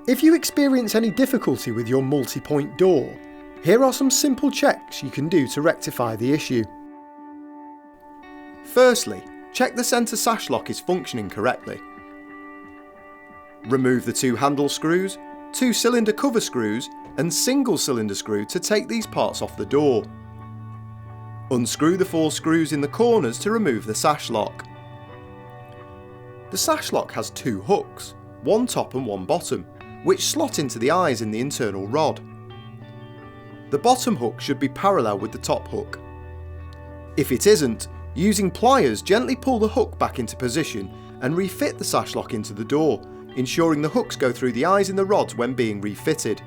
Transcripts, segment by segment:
If you experience any difficulty with your multi-point door, here are some simple checks you can do to rectify the issue. Firstly, check the centre sash lock is functioning correctly. Remove the 2 handle screws, 2 cylinder cover screws and single cylinder screw to take these parts off the door. Unscrew the 4 screws in the corners to remove the sash lock. The sash lock has 2 hooks, one top and one bottom, which slot into the eyes in the internal rod. The bottom hook should be parallel with the top hook. If it isn't, using pliers gently pull the hook back into position and refit the sash lock into the door, ensuring the hooks go through the eyes in the rods when being refitted.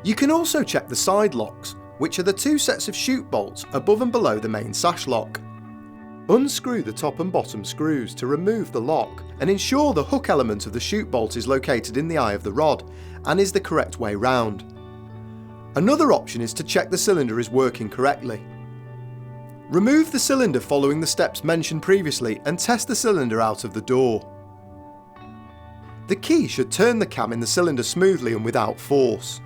You can also check the side locks, which are the 2 sets of chute bolts above and below the main sash lock. Unscrew the top and bottom screws to remove the lock and ensure the hook element of the chute bolt is located in the eye of the rod and is the correct way round. Another option is to check the cylinder is working correctly. Remove the cylinder following the steps mentioned previously and test the cylinder out of the door. The key should turn the cam in the cylinder smoothly and without force.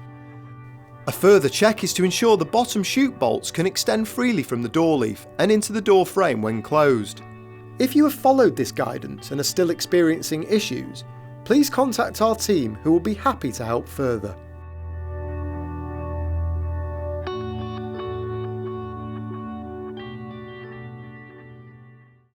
A further check is to ensure the bottom chute bolts can extend freely from the door leaf and into the door frame when closed. If you have followed this guidance and are still experiencing issues, please contact our team who will be happy to help further.